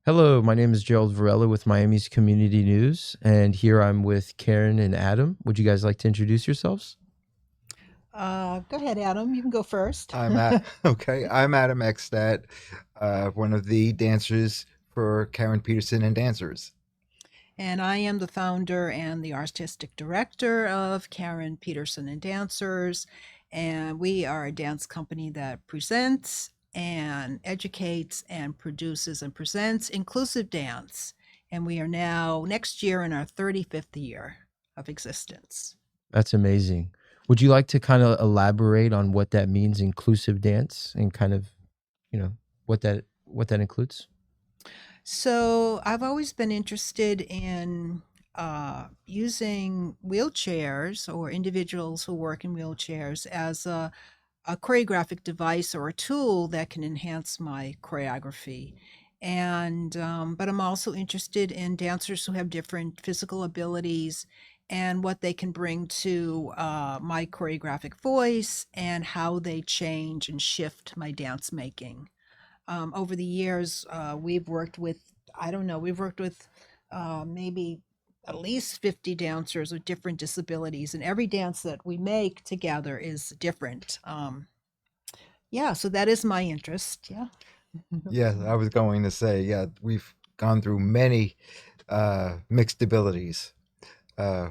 Hello, my name is Gerald Varela with Miami's Community News, and here I'm with Karen and Adam. Would you guys like to introduce yourselves? Go ahead, Adam. You can go first. I'm at okay. I'm Adam Eckstadt, one of the dancers for Karen Peterson and Dancers. And I am the founder and the artistic director of Karen Peterson and Dancers. And we are a dance company that presents and educates and produces and presents inclusive dance. And we are now, next year, in our 35th year of existence. That's amazing. Would you like to kind of elaborate on what that means, inclusive dance, and kind of, you know, what that includes? So I've always been interested in using wheelchairs or individuals who work in wheelchairs as a choreographic device or a tool that can enhance my choreography. And but I'm also interested in dancers who have different physical abilities and what they can bring to my choreographic voice and how they change and shift my dance making. Over the years, we've worked with, I don't know, we've worked with maybe at least 50 dancers with different disabilities, and every dance that we make together is different. Yeah, so that is my interest. Yeah. Yeah, I was going to say, yeah, we've gone through many mixed abilities uh,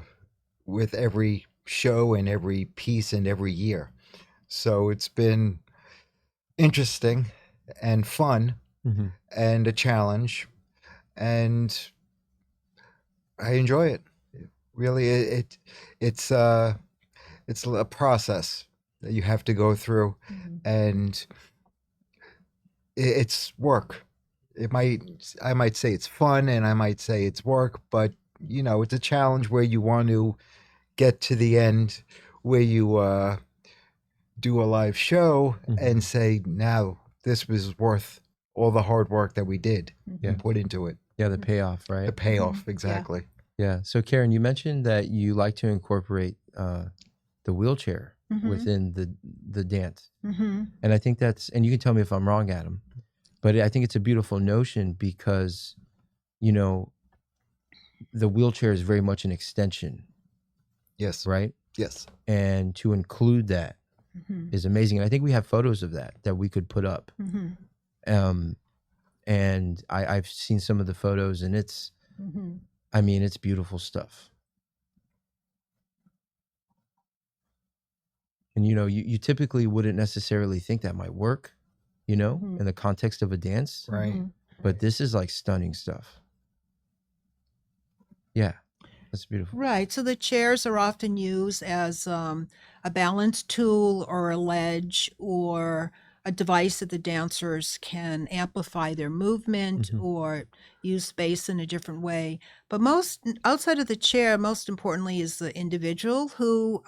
with every show and every piece and every year. So it's been interesting and fun Hmm. and a challenge, and I enjoy it. Really, it's a process that you have to go through, Mhm. and it's work. I might say it's fun, and I might say it's work, but it's a challenge where you want to get to the end, where you do a live show Hmm. and say, now this was worth all the hard work that we did Yeah, and Mhm. put into it. yeah, the payoff, The right? Mhm. payoff, Yeah. exactly. Yeah. So, Karen, you mentioned that you like to incorporate the wheelchair Mhm. within the dance, Mhm. and I think and you can tell me if I'm wrong, Adam, but I think it's a beautiful notion because you know the wheelchair is very much an extension, Yes, right? yes. And to include that Mhm. is amazing. And I think we have photos of that we could put up. Mhm. Um, and I've seen some of the photos, and Mhm. I mean, it's beautiful stuff. And you typically wouldn't necessarily think that might work, Mhm. in the context of a dance, Right, Mhm. but right. this is like stunning stuff. Yeah, that's beautiful. Right. So the chairs are often used as a balance tool or a ledge or a device that the dancers can amplify their movement Hmm. or use space in a different way. But most outside of the chair, most importantly, is the individual who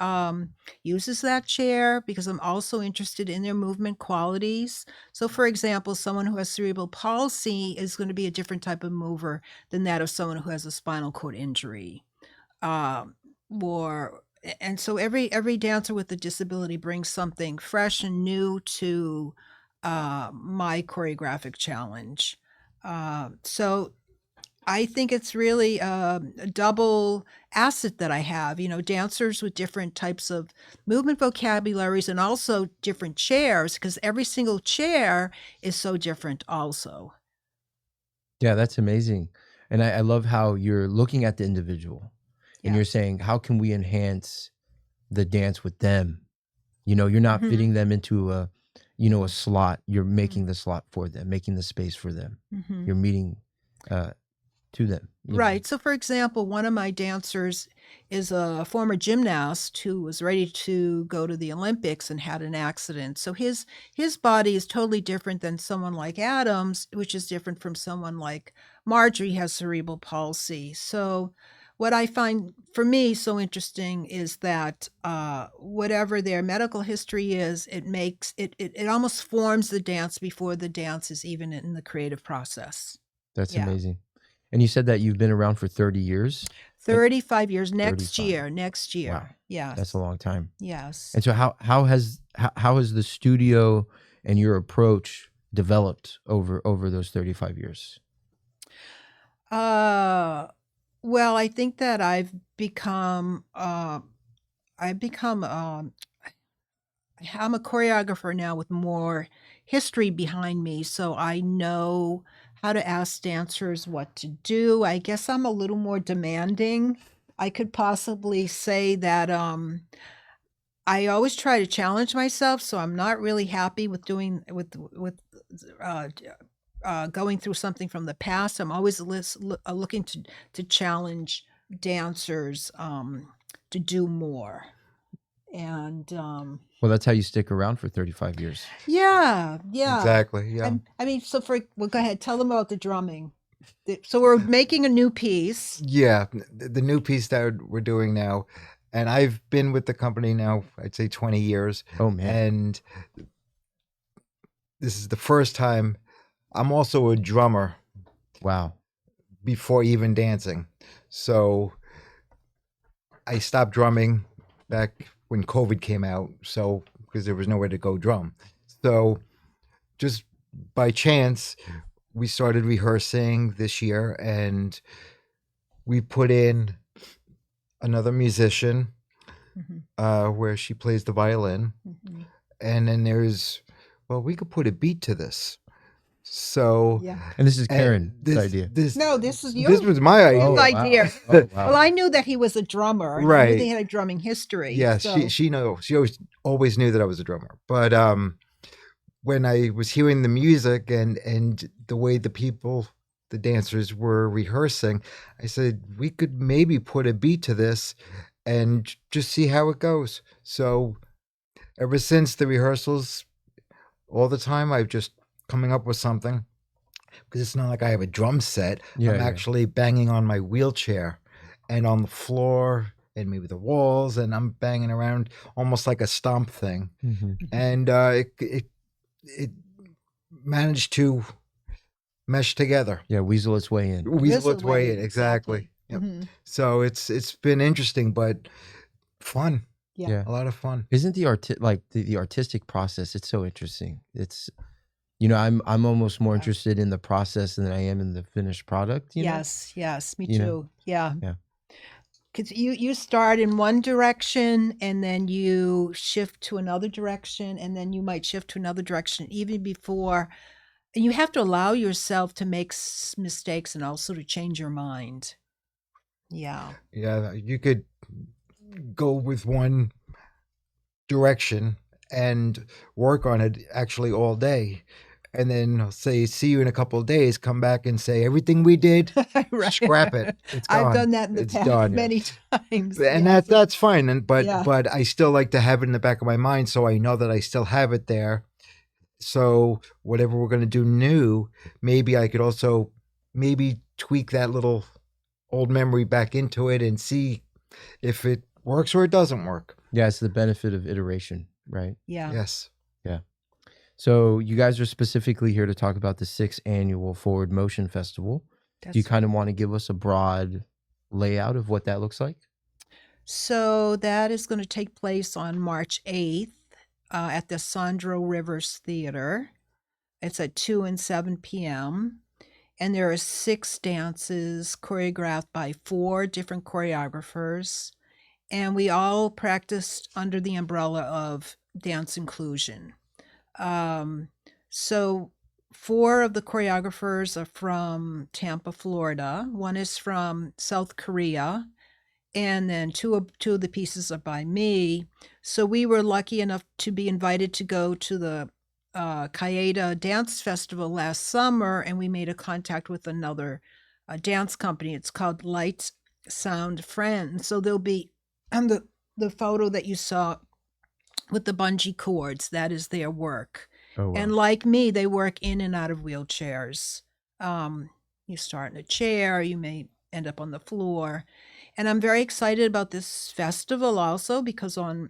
uses that chair because I'm also interested in their movement qualities. So, for example, someone who has cerebral palsy is going to be a different type of mover than that of someone who has a spinal cord injury um, or and so every dancer with a disability brings something fresh and new to my choreographic challenge. So I think it's really a double asset that I have. You know, dancers with different types of movement vocabularies and also different chairs because every single chair is so different. Also, Yeah, that's amazing. And I love how you're looking at the individual and you're yes. saying, how can we enhance the dance with them? You're not Hmm. fitting them into a slot. You're Hmm. making the slot for them, making the space for them. Hmm. You're meeting uh, to them. Right. So, for example, one of my dancers is a former gymnast who was ready to go to the Olympics and had an accident. So his body is totally different than someone like Adam's, which is different from someone like Marjorie has cerebral palsy. So, what I find for me so interesting is that whatever their medical history is, it makes it almost forms the dance before the dance is even in the creative process. That's Yeah. amazing. And you said that you've been around for 30 years? And 35 years next 35. year, next Wow. year. That's a Yes. long time. Yes. And so how has the studio and your approach developed over those 35 years? Well, I think that I've become, I'm a choreographer now with more history behind me, so I know how to ask dancers what to do. I guess I'm a little more demanding. I could possibly say that I always try to challenge myself, so I'm not really happy with doing uh, going through something from the past. I'm always looking to challenge dancers to do more. And Well, that's how you stick around for 35 years. yeah. Exactly. Yeah. I mean, so well, go ahead, tell them about the drumming. So we're making a new piece. Yeah. The new piece that we're doing now, and I've been with the company now, I'd say 20 years. Oh man. And this is the first time I'm also a drummer Wow. before even dancing. So I stopped drumming back when COVID came out. So, because there was nowhere to go drum. So, just by chance, we started rehearsing this year and we put in another musician where she plays the violin. And then there's, well, we could put a beat to this. So, Yeah. And this is Karen's this idea. No, this is yours. This was my idea. Oh, idea. wow. Oh, wow. Well, I knew that he was a drummer. I Right. knew they had a drumming history. Yeah, so. she always knew that I was a drummer. But when I was hearing the music and the way the dancers were rehearsing, I said we could maybe put a beat to this and just see how it goes. So ever since the rehearsals, all the time I've just coming up with something, because it's not like I have a drum set. Yeah, I'm yeah. actually banging on my wheelchair and on the floor and maybe the walls, and I'm banging around almost like a stomp thing. Mhm. And it managed to mesh together. Yeah, weasel its way in. Weasel its way in, exactly. Yep. Mhm. So it's been interesting, but fun. Yeah. A lot of fun. Isn't the the artistic process? It's so interesting. It's, you know, I'm almost more interested in the process than I am in the finished product. You know? Yes, me You too. know? Yeah. Yeah. Because you start in one direction and then you shift to another direction and then you might shift to another direction even before. And you have to allow yourself to make mistakes and also to change your mind. Yeah. Yeah, you could go with one direction and work on it actually all day. And then say, see you in a couple of days, come back and say, everything we did, Right. scrap it. It's gone. I've done that in the It's past done. many times. And Yes. that's fine. Yeah. But I still like to have it in the back of my mind so I know that I still have it there. So whatever we're going to do new, maybe I could also maybe tweak that little old memory back into it and see if it works or it doesn't work. Yeah, it's the benefit of iteration, right? Yeah. Yes. So you guys are specifically here to talk about the 6th annual Forward Motion Festival. Do you kind of want to give us a broad layout of what that looks like? So that is going to take place on March 8th at the Sandrell Rivers Theater. It's at 2 and 7 p.m. And there are 6 dances choreographed by 4 different choreographers. And we all practiced under the umbrella of dance inclusion. So 4 of the choreographers are from Tampa, Florida. One is from South Korea. And then two of the pieces are by me. So we were lucky enough to be invited to go to the Kaeda Dance Festival last summer, and we made a contact with another dance company. It's called Light Sound Friends. So there'll be on the photo that you saw with the bungee cords, that is their work. Oh, wow. And like me, they work in and out of wheelchairs. You start in a chair, you may end up on the floor. And I'm very excited about this festival also because on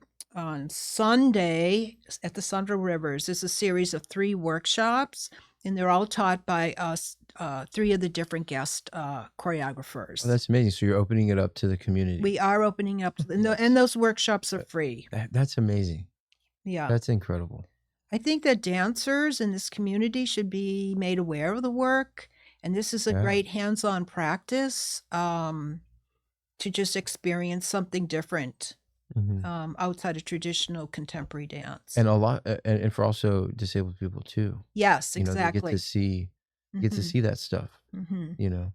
Sunday at the Sandrell Rivers, there's a series of 3 workshops, and they're all taught by us, 3 of the different guest choreographers. Oh, that's amazing. So you're opening it up to the community. We are opening up, and those workshops are free. That's amazing. Yeah. That's incredible. I think that dancers in this community should be made aware of the work And this is a Yeah. great hands-on practice to just experience something different Hmm. outside of traditional contemporary dance. And a lot, and for also disabled people too. Yes, You know, they get to exactly. see Hmm. that stuff. Hmm. You know.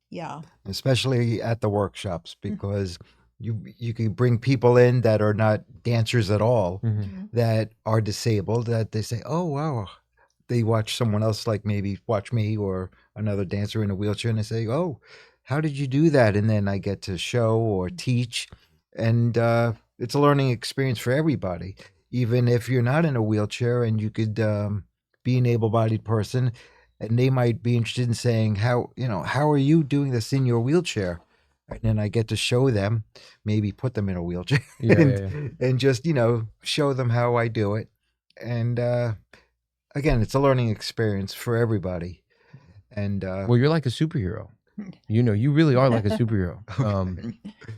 Yeah. especially at the workshops, because you can bring people in that are not dancers at all, Hmm. that are disabled, that they say, oh wow, they watch someone else, like maybe watch me or another dancer in a wheelchair, and they say, oh, how did you do that? And then I get to show or teach, and it's a learning experience for everybody, even if you're not in a wheelchair, and you could be an able-bodied person, and they might be interested in saying, how are you doing this in your wheelchair? And then I get to show them, maybe put them in a wheelchair, Yeah, and yeah, yeah. and just show them how I do it. And again, it's a learning experience for everybody. And Well, you're like a superhero. You know, you really are like a superhero.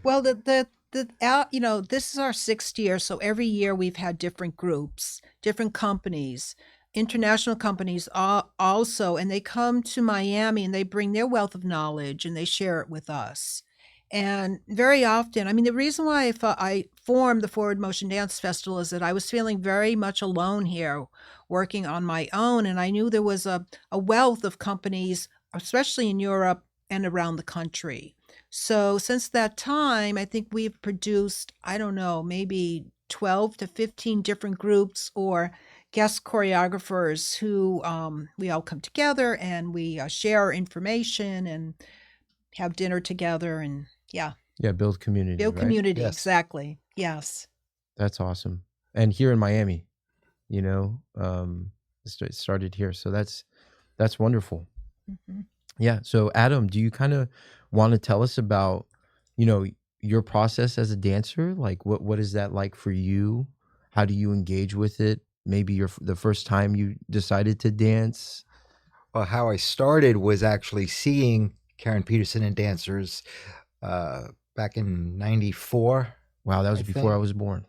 Well, this is our sixth year, so every year we've had different groups, different companies, international companies also, and they come to Miami and they bring their wealth of knowledge and they share it with us. And very often, I mean, the reason why I formed the Forward Motion Dance Festival is that I was feeling very much alone here, working on my own, and I knew there was a wealth of companies, especially in Europe and around the country. So since that time, I think we've produced, I don't know, maybe 12 to 15 different groups or guest choreographers who we all come together and we share our information and have dinner together and yeah, Yeah, build community, build right? community. yes, Exactly. Yes. That's awesome. And here in Miami, you know, it started here, so that's wonderful. Hmm. Yeah. So, Adam, do you kind of want to tell us about, you know, your process as a dancer? Like, what is that like for you? How do you engage with it? Maybe the first time you decided to dance. well, how I started was actually seeing Karen Peterson and Dancers back in '94, Wow, that was I before I think. was born.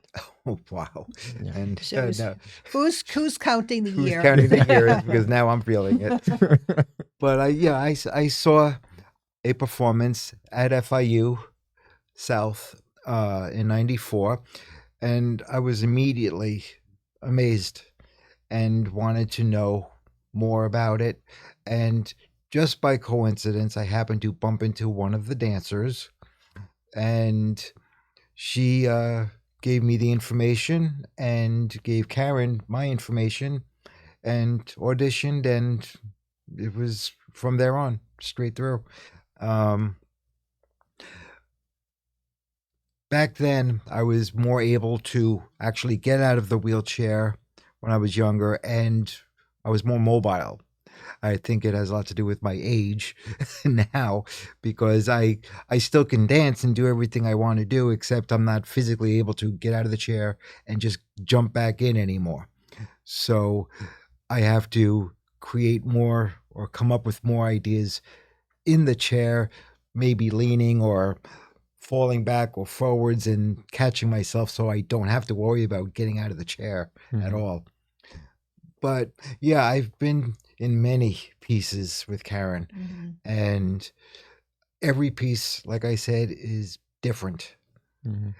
Oh wow! Yeah. And Shows no, who's counting the who's year. counting the years? Because now I'm feeling it. But I saw a performance at FIU South in '94, and I was immediately amazed and wanted to know more about it. And just by coincidence, I happened to bump into one of the dancers, and she gave me the information and gave Karen my information and auditioned, and it was from there on straight through. Um, Back then, I was more able to actually get out of the wheelchair when I was younger, and I was more mobile. I think it has a lot to do with my age now, because I still can dance and do everything I want to do, except I'm not physically able to get out of the chair and just jump back in anymore. So I have to create more or come up with more ideas in the chair, maybe leaning or falling back or forwards and catching myself, so I don't have to worry about getting out of the chair at Mhm. all. But yeah, I've been in many pieces with Karen, Mhm. and every piece, like I said, is different. Mhm.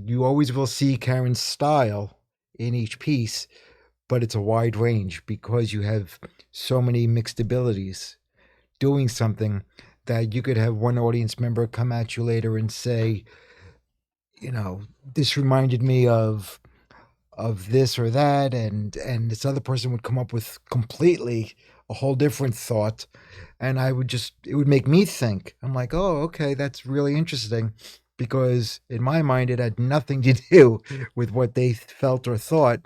You always will see Karen's style in each piece, but it's a wide range because you have so many mixed abilities doing something, that you could have one audience member come at you later and say, this reminded me of this or that, and this other person would come up with completely a whole different thought, and it would make me think. I'm like, oh, okay, that's really interesting, because in my mind it had nothing to do with what they felt or thought.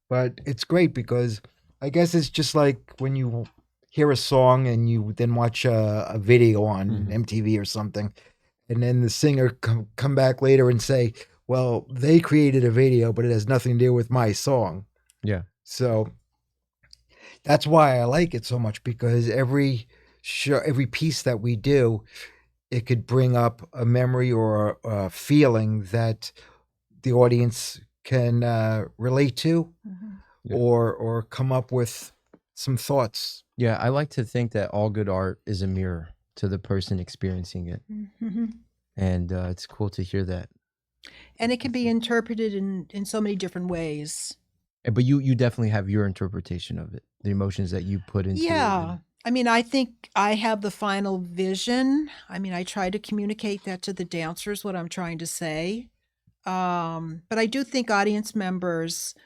But it's great because I guess it's just like when you hear a song and you then watch a video on Mhm. MTV or something, and then the singer come back later and say, well, they created a video, but it has nothing to do with my song. Yeah. So that's why I like it so much, because every show, every piece that we do, it could bring up a memory or a feeling that the audience can relate to, Mhm. Yeah. or come up with some thoughts Yeah, I like to think that all good art is a mirror to the person experiencing it, Mhm. and it's cool to hear that. And it can be interpreted in so many different ways. But you definitely have your interpretation of it, the emotions that you put into it, Yeah. and I mean, I think I have the final vision. I mean, I try to communicate that to the dancers, what I'm trying to say. But I do think audience members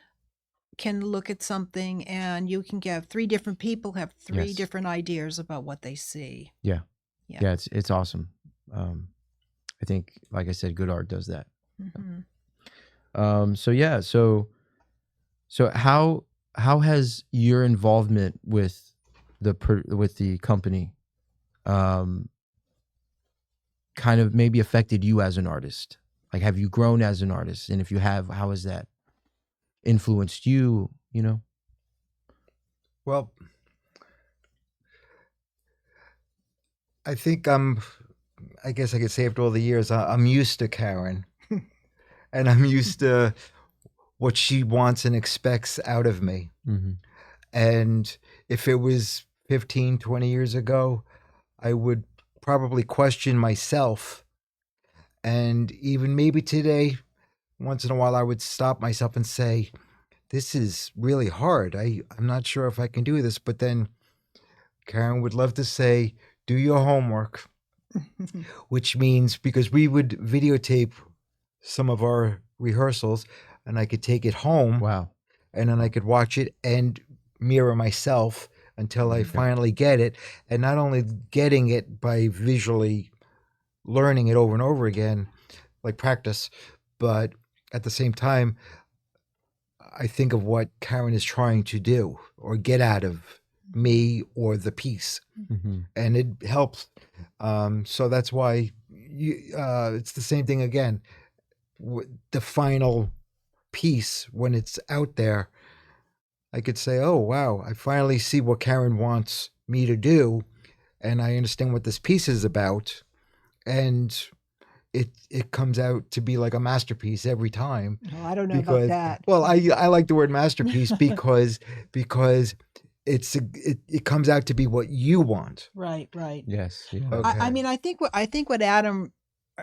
can look at something and you can get three different people have three yes, different ideas about what they see. yeah, Yeah. yeah, it's awesome. Um, I think, like I said, good art does that. Hmm. So yeah, so how has your involvement with with the company um kind of maybe affected you as an artist? Like, have you grown as an artist? And if you have, how has that influenced you, you know? Well, I think I guess I could say after all the years, I'm used to Karen, and I'm used to what she wants and expects out of me. Mhm. And if it was 15, 20 years ago, I would probably question myself. And even maybe today, once in a while, I would stop myself and say, this is really hard. I'm not sure if I can do this. But then Karen would love to say, do your homework, which means because we would videotape some of our rehearsals and I could take it home Wow. and then I could watch it and mirror myself until I Yeah. finally get it. And not only getting it by visually learning it over and over again, like practice, but at the same time, I think of what Karen is trying to do or get out of me or the piece, Mhm. and it helps. So that's why it's the same thing again. The final piece, when it's out there, I could say, "Oh wow, I finally see what Karen wants me to do, and I understand what this piece is about." And it comes out to be like a masterpiece every time Oh, I don't know about because, that. well, I like the word masterpiece because it comes out to be what you want. Right, right. Yes. Yeah. I Okay. mean, I think what Adam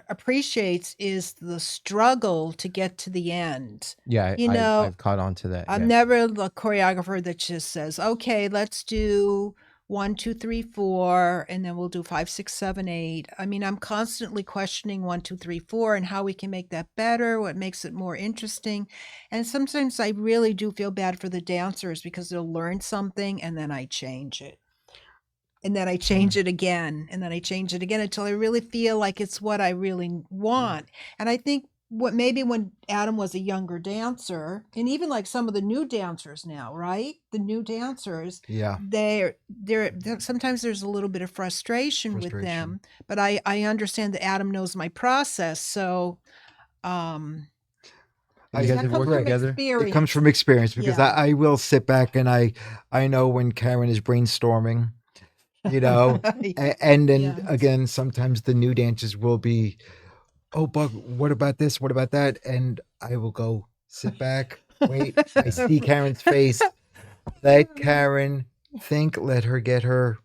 appreciates is the struggle to get to the end. Yeah. You know, I've caught on to that. I'm Yeah. never the choreographer that just says, "Okay, let's do 1, 2, 3, 4, and then we'll do 5, 6, 7, 8." I mean, I'm constantly questioning 1, 2, 3, 4, and how we can make that better, what makes it more interesting. And sometimes I really do feel bad for the dancers because they'll learn something and then I change it. And then I change it again, and then I change it again until I really feel like it's what I really want. And I think what maybe when Adam was a younger dancer, and even like some of the new dancers now, right? The new dancers, Yeah. sometimes there's a little bit of frustration with Frustration. them, but I understand that Adam knows my process, so um And I you guys that have comes worked from right. together. It comes experience. from experience because Yeah. I will sit back and I know when Karen is brainstorming, you know, and then Yeah. again sometimes the new dancers will be, oh, Bug, what about this? What about that? And I will go sit back, wait. I see Karen's face. Let Karen think. Let her get her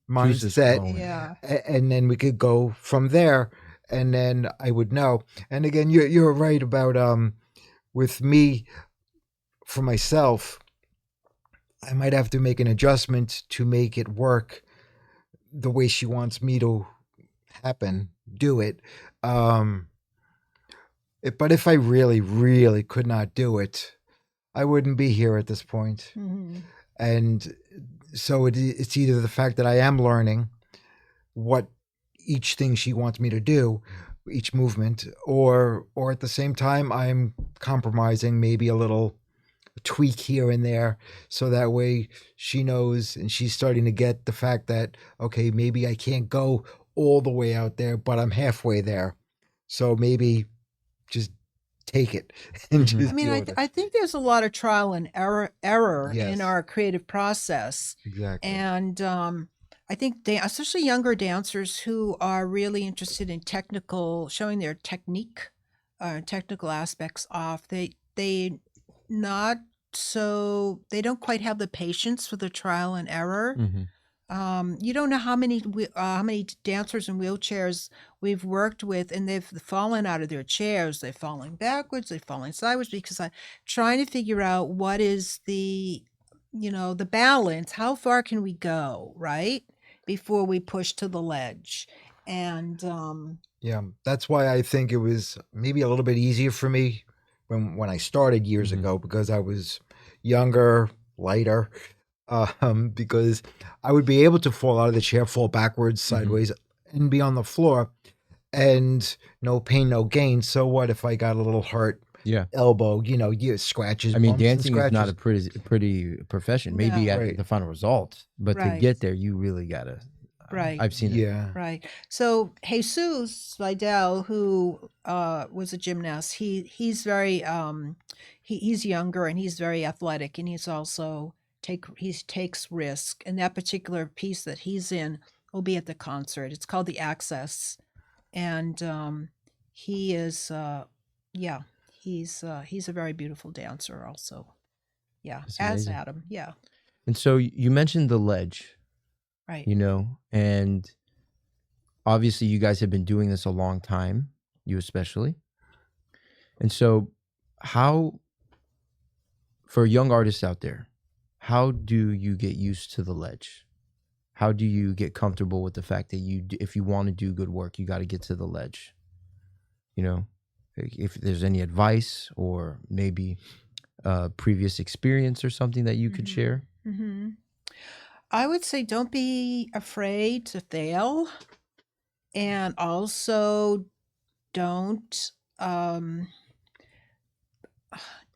Juices mindset, flowing. Yeah. and then we could go from there. And then I would know. And again, you're right about with me for myself. I might have to make an adjustment to make it work the way she wants me to do it. Um, but if I really, really could not do it, I wouldn't be here at this point. Mhm. And so it's either the fact that I am learning what each thing she wants me to do, each movement, or at the same time I'm compromising maybe a little tweak here and there so that way she knows and she's starting to get the fact that okay, maybe I can't go all the way out there, but I'm halfway there. So maybe just take it and Mhm. I just mean, deal I with th- it. I think there's a lot of trial and error in Yes, our creative process, exactly. and I think especially younger dancers who are really interested in showing their technical aspects off. They not so they don't quite have the patience for the trial and error. Mhm. You don't know how many dancers in wheelchairs we've worked with, and they've fallen out of their chairs. They've fallen backwards. They've fallen sideways because I'm trying to figure out what is the balance. How far can we go, right, before we push to the ledge? And Yeah, that's why I think it was maybe a little bit easier for me when I started years Mhm. ago, because I was younger, lighter. Because I would be able to fall out of the chair, fall backwards, sideways, and be on the floor, and no pain, no gain. So what if I got a little hurt Yeah. elbow? You scratches, I mean, bumps, and dancing is not scratches. a pretty profession. Maybe no, at Right. the final result, but to right, get there, you really gotta. right. I've seen it. Yeah. Right. So Jesus Vidal, who was a gymnast, he's very he's younger and he's very athletic, and he's also he takes risk. And that particular piece that he's in will be at the concert. It's called the Access, and he is yeah, he's a very beautiful dancer also. Yeah, It's as amazing. Adam. Yeah, And so you mentioned the ledge, right. and obviously you guys have been doing this a long time, you especially. And so, how, for young artists out there, how do you get used to the ledge? How do you get comfortable with the fact that if you want to do good work, you got to get to the ledge? You know, if there's any advice or maybe previous experience or something that you could share. Mm-hmm. I would say don't be afraid to fail, and also don't um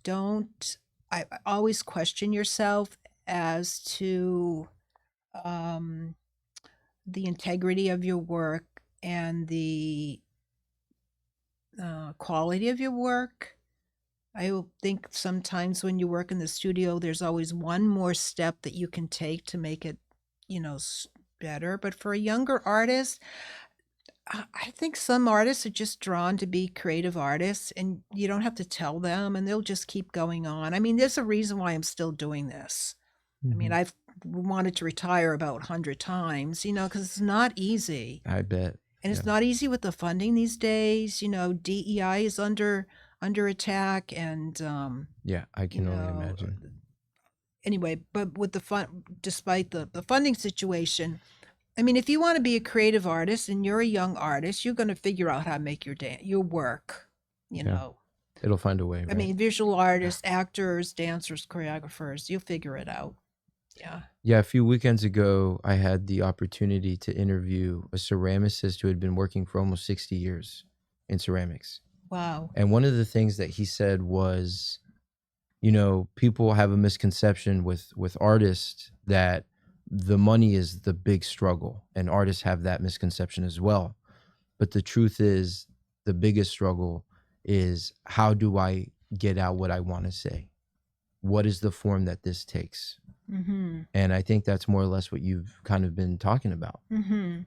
don't I always question yourself as to um the integrity of your work and the quality of your work. I think sometimes when you work in the studio, there's always one more step that you can take to make it, better. But for a younger artist, I think some artists are just drawn to be creative artists, and you don't have to tell them, and they'll just keep going on. I mean, there's a reason why I'm still doing this. I mean, Mhm. I've wanted to retire about 100 times, because it's not easy. I bet. And Yeah. it's not easy with the funding these days. DEI is under attack, and Yeah, I you can only know imagine. anyway, but with despite the funding situation, I mean, if you want to be a creative artist and you're a young artist, you're going to figure out how to make your work, you Yeah. know. It'll find a way, I right? mean, visual artists, actors, dancers, choreographers, you'll figure it out. Yeah. Yeah, a few weekends ago, I had the opportunity to interview a ceramicist who had been working for almost 60 years in ceramics. Wow. And one of the things that he said was, people have a misconception with artists that the money is the big struggle, and artists have that misconception as well. But the truth is, the biggest struggle is, how do I get out what I want to say? What is the form that this takes? Mm-hmm. And I think that's more or less what you've kind of been talking about. Mm-hmm.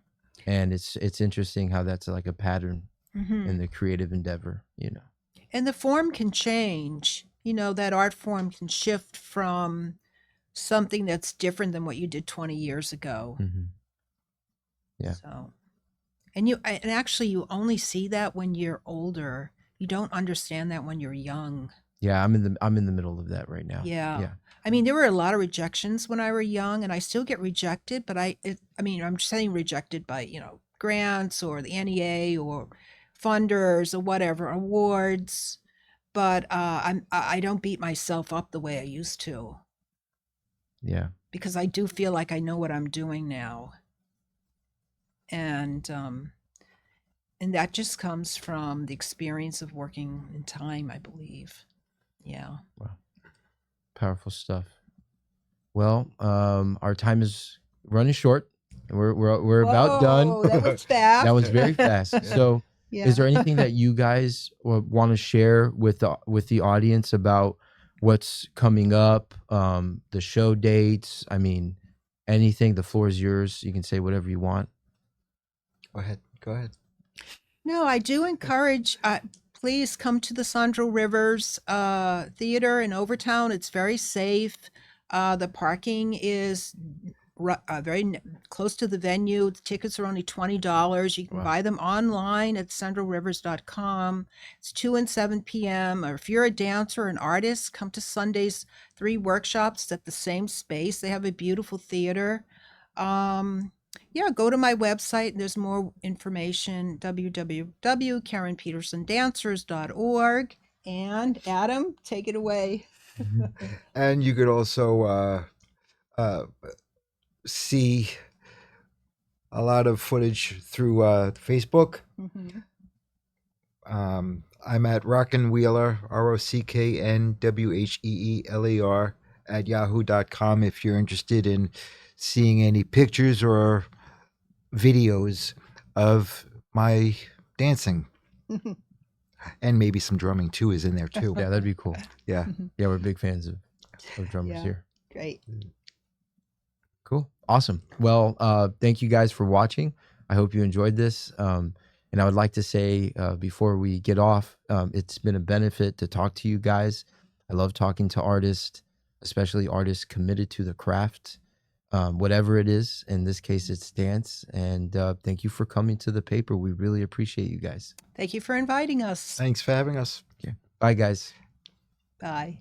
And it's interesting how that's like a pattern Mm-hmm. in the creative endeavor, And the form can change. That art form can shift from something that's different than what you did 20 years ago. Mm-hmm. Yeah. So, and actually you only see that when you're older. You don't understand that when you're young. Yeah, I'm in the middle of that right now. Yeah. Yeah. I mean, there were a lot of rejections when I were young, and I still get rejected, but I'm saying rejected by, grants or the NEA or funders or whatever, awards. But I don't beat myself up the way I used to, Yeah. because I do feel like I know what I'm doing now. And that just comes from the experience of working in time, I believe. Yeah. Wow. Powerful stuff. Well, our time is running short. We're about done. Whoa, that was fast. That was very fast. Yeah. So, Yeah. is there anything that you guys want to share with the audience about what's coming up, the show dates? I mean, anything. The floor is yours. You can say whatever you want. Go ahead. No, I do encourage please come to the Sandrell Rivers Theater in Overtown. It's very safe. The parking is close to the venue. The tickets are only $20. You can Wow. buy them online at sandrellrivers.com. It's 2 and 7 p.m. Or if you're a dancer or an artist, come to Sunday's 3 workshops at the same space. They have a beautiful theater. Yeah, go to my website. There's more information, www.karenpetersondancers.org. And Adam, take it away. And you could also see a lot of footage through Facebook. Mhm. I'm at Rockenwheeler, ROCKNWHEELER at yahoo.com if you're interested in seeing any pictures or videos of my dancing. And maybe some drumming too is in there too. Yeah, that'd be cool. Yeah. Yeah, we're big fans of drummers Yeah. here. Great. Cool. Awesome. Well, thank you guys for watching. I hope you enjoyed this. And I would like to say before we get off, it's been a benefit to talk to you guys. I love talking to artists, especially artists committed to the craft, whatever it is. In this case, it's dance. And thank you for coming to the paper. We really appreciate you guys. Thank you for inviting us. Thanks for having us. Bye, guys. Bye.